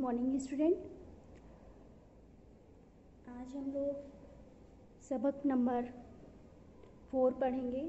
Morning student. आज हम लोग सबक नंबर 4 पढ़ेंगे।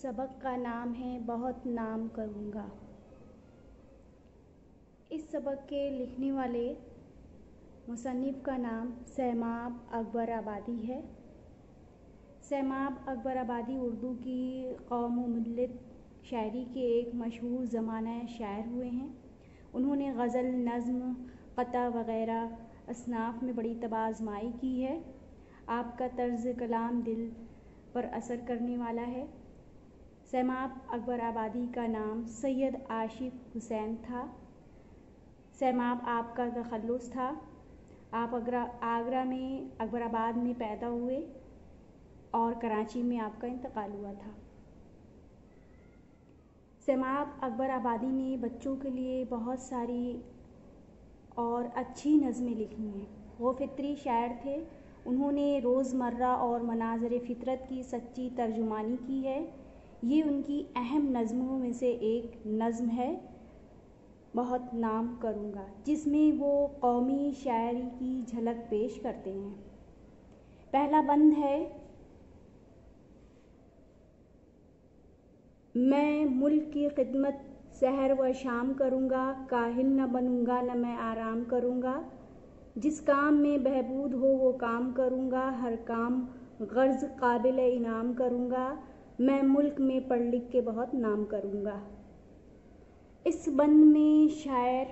सबक का नाम है बहुत नाम करूँगा। इस सबक के लिखने वाले मुसन्निफ़ का नाम सहमाब अकबर आबादी है। सहमाब अकबर आबादी उर्दू की कौम व मिल्लत शायरी के एक मशहूर ज़माना शायर हुए हैं। उन्होंने गज़ल, नज़्म, क़ता वग़ैरह असनाफ़ में बड़ी तबाज़माई की है। आपका तर्ज़ कलाम दिल पर असर करने वाला है। सहमाब अकबर आबादी का नाम सैयद आशिक़ हुसैन था। सहमाब आपका तख़ल्लुस था। आप आगरा में अकबराबाद में पैदा हुए और कराची में आपका इंतकाल हुआ था। सहमाब अकबर आबादी ने बच्चों के लिए बहुत सारी और अच्छी नज़में लिखी हैं। वो फ़ितरी शायर थे। उन्होंने रोज़मर्रा और मनाज़िर फ़ितरत की सच्ची तर्जुमानी की है। ये उनकी अहम नज़मों में से एक नज़्म है बहुत नाम करूँगा, जिसमें वो कौमी शायरी की झलक पेश करते हैं। पहला बंद है, मैं मुल्क की खिदमत सहर व शाम करूँगा, काहिल न बनूँगा न मैं आराम करूँगा। जिस काम में बहबूद हो वो काम करूँगा, हर काम गर्ज़ काबिल इनाम करूँगा। मैं मुल्क में पढ़ लिख के बहुत नाम करूँगा। इस बंद में शायर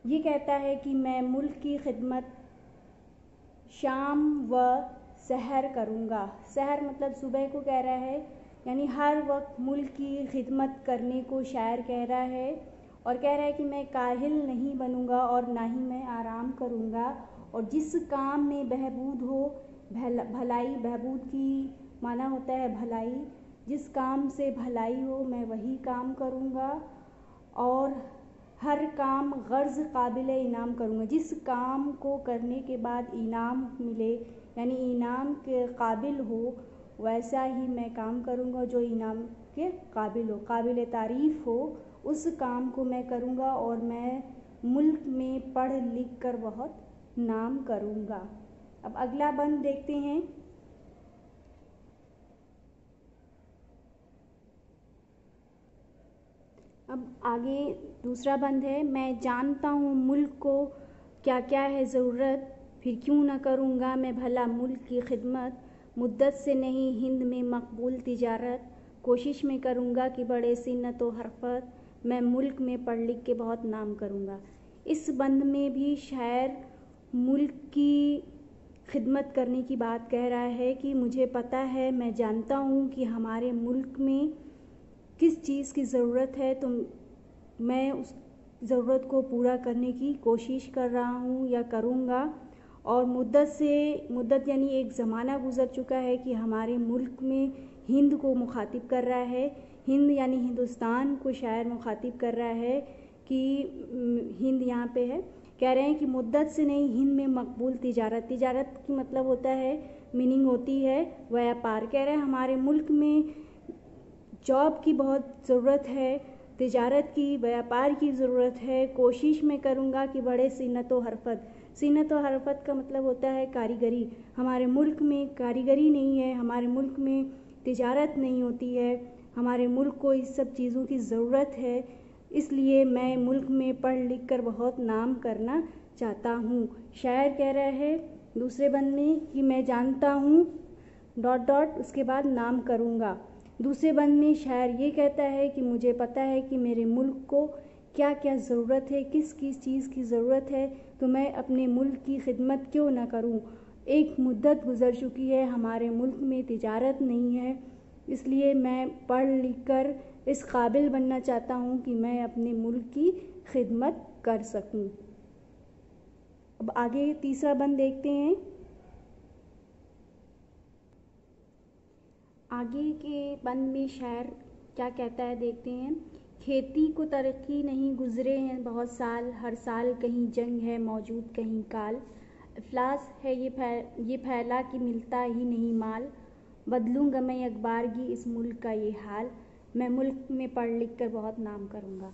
ये कहता है कि मैं मुल्क की खिदमत शाम व सहर करूँगा। सहर मतलब सुबह को कह रहा है, यानी हर वक्त मुल्क की खिदमत करने को शायर कह रहा है। और कह रहा है कि मैं काहिल नहीं बनूँगा और ना ही मैं आराम करूँगा। और जिस काम में बहबूद हो, भलाई, बहबूद की माना होता है भलाई, जिस काम से भलाई हो मैं वही काम करूँगा। और हर काम गर्ज़ काबिल इनाम करूँगा। जिस काम को करने के बाद इनाम मिले, यानी इनाम के काबिल हो, वैसा ही मैं काम करूँगा जो इनाम के काबिल हो, काबिल तारीफ़ हो, उस काम को मैं करूँगा। और मैं मुल्क में पढ़ लिख कर बहुत नाम करूँगा। अब अगला बंद देखते हैं। अब आगे दूसरा बंद है, मैं जानता हूँ मुल्क को क्या क्या है ज़रूरत, फिर क्यों न करूँगा मैं भला मुल्क की खिदमत। मुद्दत से नहीं हिंद में मकबूल तिजारत, कोशिश में करूँगा कि बड़े सिन्नत व हरकत, मैं मुल्क में पढ़ लिख के बहुत नाम करूँगा। इस बंद में भी शायर मुल्क की खिदमत करने की बात कह रहा है कि मुझे पता है, मैं जानता हूँ कि हमारे मुल्क में किस चीज़ की ज़रूरत है, तो मैं उस ज़रूरत को पूरा करने की कोशिश कर रहा हूँ या करूँगा। और मुद्दत यानी एक ज़माना गुज़र चुका है कि हमारे मुल्क में हिंद को मुखातिब कर रहा है। हिंद यानी हिंदुस्तान को शायर मुखातिब कर रहा है कि हिंद यहाँ पे है। कह रहे हैं कि मुद्दत से नहीं हिंद में मकबूल तिजारत, तिजारत की मतलब होता है, मीनिंग होती है व्यापार। कह रहे हैं हमारे मुल्क में जॉब की बहुत ज़रूरत है, तिजारत की, व्यापार की ज़रूरत है। कोशिश में करूँगा कि बड़े सिन्नत व हरफत, सिन्नत व हरफत का मतलब होता है कारीगरी। हमारे मुल्क में कारीगरी नहीं है, हमारे मुल्क में तिजारत नहीं होती है, हमारे मुल्क को इस सब चीज़ों की ज़रूरत है। इसलिए मैं मुल्क में पढ़ लिख कर बहुत नाम करना चाहता हूँ। शायर कह रहा है दूसरे बंद में कि मैं जानता हूँ डॉट डॉट उसके बाद नाम करूँगा। दूसरे बंद में शायर ये कहता है कि मुझे पता है कि मेरे मुल्क को क्या क्या ज़रूरत है, किस किस चीज़ की ज़रूरत है, तो मैं अपने मुल्क की खिदमत क्यों ना करूं। एक मुद्दत गुज़र चुकी है, हमारे मुल्क में तिजारत नहीं है, इसलिए मैं पढ़ लिख कर इस काबिल बनना चाहता हूं कि मैं अपने मुल्क की खिदमत कर सकूं। अब आगे तीसरा बंद देखते हैं। आगे के बंद में शायर क्या कहता है देखते हैं। खेती को तरक्की नहीं, गुज़रे हैं बहुत साल, हर साल कहीं जंग है मौजूद कहीं काल। अफलास है ये फैला कि मिलता ही नहीं माल, बदलूँगा मैं अखबारगी इस मुल्क का ये हाल, मैं मुल्क में पढ़ लिख कर बहुत नाम करूँगा।